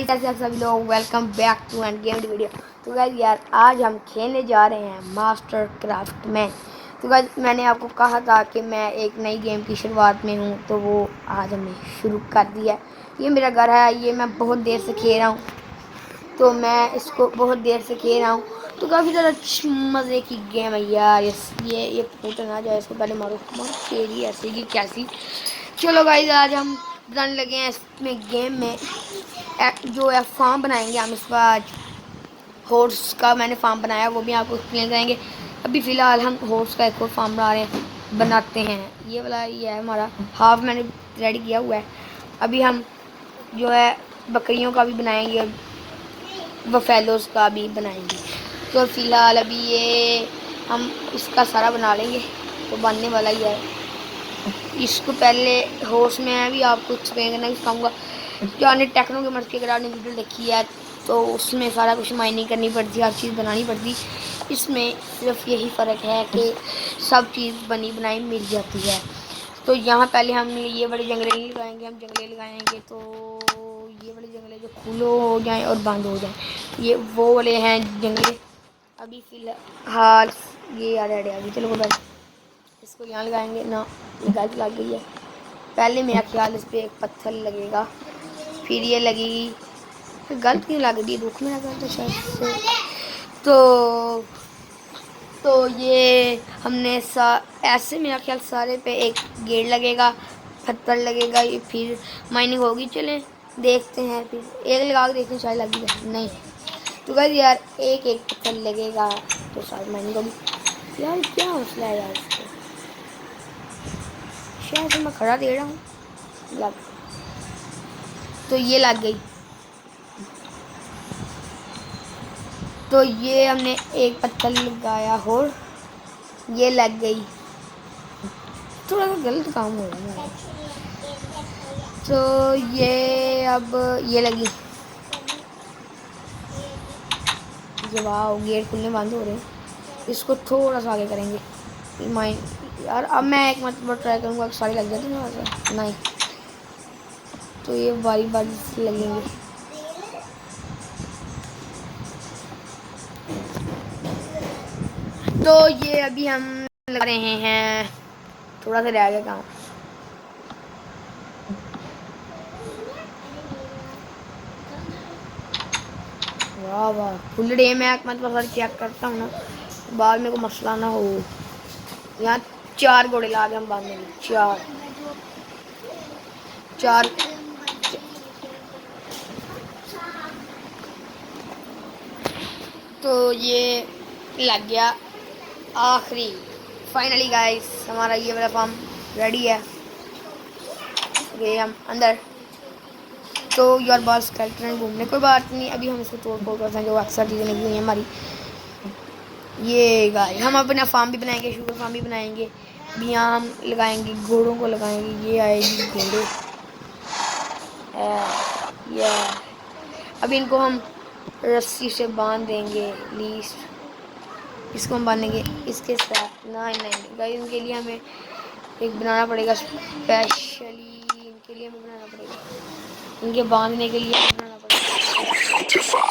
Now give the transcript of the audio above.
कैसे आप सभी लोग, welcome back to end game video. तो गाइस यार आज हम खेलने जा रहे हैं मास्टर क्राफ्ट में। तो गाइस मैंने आपको कहा था कि मैं एक नई गेम की शुरुआत में हूँ, तो वो आज हमने शुरू कर दिया है। ये मेरा घर है, ये मैं बहुत देर से खेल रहा हूँ, तो मैं इसको बहुत देर से खेल रहा हूँ। तो काफ़ी ज़्यादा मज़े की गेम है यार। ये फूट ना जाए, इसको पहले मारो मारो तेरी ऐसी की कैसी। चलो गाइस आज हम बनाने लगे हैं इसमें गेम में जो है फार्म बनाएंगे हम। इसका आज हॉर्स का मैंने फार्म बनाया, वो भी आपको एक्सप्लेन करेंगे। अभी फ़िलहाल हम हॉर्स का एक और फार्म बनाते हैं। ये वाला ये है हमारा, हाफ मैंने रेडी किया हुआ है। अभी हम जो है बकरियों का भी बनाएंगे और बफेलोस का भी बनाएंगे। तो फ़िलहाल अभी ये हम इसका सारा बना लेंगे, तो बनने वाला ही है। इसको पहले हॉर्स में है भी आपको एक्सप्लेन करना सिखाऊंगा। जो आपने टेक्नो के मर्ज की अगर आपने वीडियो देखी है तो उसमें सारा कुछ माइनिंग करनी पड़ती है, हर चीज़ बनानी पड़ती। इसमें सिर्फ यही फ़र्क है कि सब चीज़ बनी बनाई मिल जाती है। तो यहाँ पहले हम ये बड़े जंगले नहीं लगाएंगे, हम जंगले लगाएंगे तो ये बड़े जंगले जो खुले हो जाएं और बंद हो जाएं, ये वो वाले हैं जंगले। अभी फ़िलहाल ये यार रेडी आ गई। चलो भाई इसको यहाँ लगाएंगे ना, ये गलत लग गई है। पहले मेरा ख्याल इस पर एक पत्थर लगेगा, फिर ये लगेगी, फिर गलत क्यों लग रही है, दुख में लगा था शायद से। तो ये हमने ऐसे मेरा ख्याल सारे पे एक गेट लगेगा, पत्थर लगेगा, ये फिर माइनिंग होगी। चलें देखते हैं, फिर एक लगा के देखते हैं शायद लगी है नहीं। तो गाइस यार एक एक पत्थर लगेगा तो शायद माइनिंग होगी। यार क्या मसला है यार इसको, शायद से मैं खड़ा दे रहा हूँ लग, तो ये लग गई। तो ये हमने एक पत्थर लगाया और ये लग गई। थोड़ा सा गलत काम हो रहा है। तो ये अब ये लगी, ये वाह गेट खुलने बंद हो रहे हैं। इसको थोड़ा सा आगे करेंगे माइन यार। अब मैं एक मतलब ट्राई करूँगा, सारी लग जाती ना वैसे नहीं, तो ये बारी बारी से लगेंगे। तो ये अभी हम लगा रहे हैं, थोड़ा सा रह गया काम। वाह वाह फुल डे में मतलब हर चेक करता हूँ ना, बाद में को मसला ना हो। यहाँ 4 घोड़े ला के हम बांधेंगे, चार। तो ये लग गया आखिरी। फाइनली गाइस हमारा ये वाला फार्म रेडी है। ये हम अंदर तो यार बस कैरेक्टर घूमने, कोई बात नहीं, अभी हम इसको तोड़ फोड़ करते हैं जो अक्सर चीज़ें लगी हुई हैं हमारी। ये गाइस हम अपना फार्म भी बनाएंगे, शुगर फार्म भी बनाएंगे। अभी यहाँ हम लगाएंगे घोड़ों को लगाएंगे, ये आएगी घोड़े। या अब इनको हम रस्सी से बांध देंगे लीस्ट। इसको हम बांधेंगे इसके साथ। नहीं गाइस इनके लिए हमें एक बनाना पड़ेगा स्पेशली, इनके लिए हमें बनाना पड़ेगा, इनके बांधने के लिए बनाना पड़ेगा।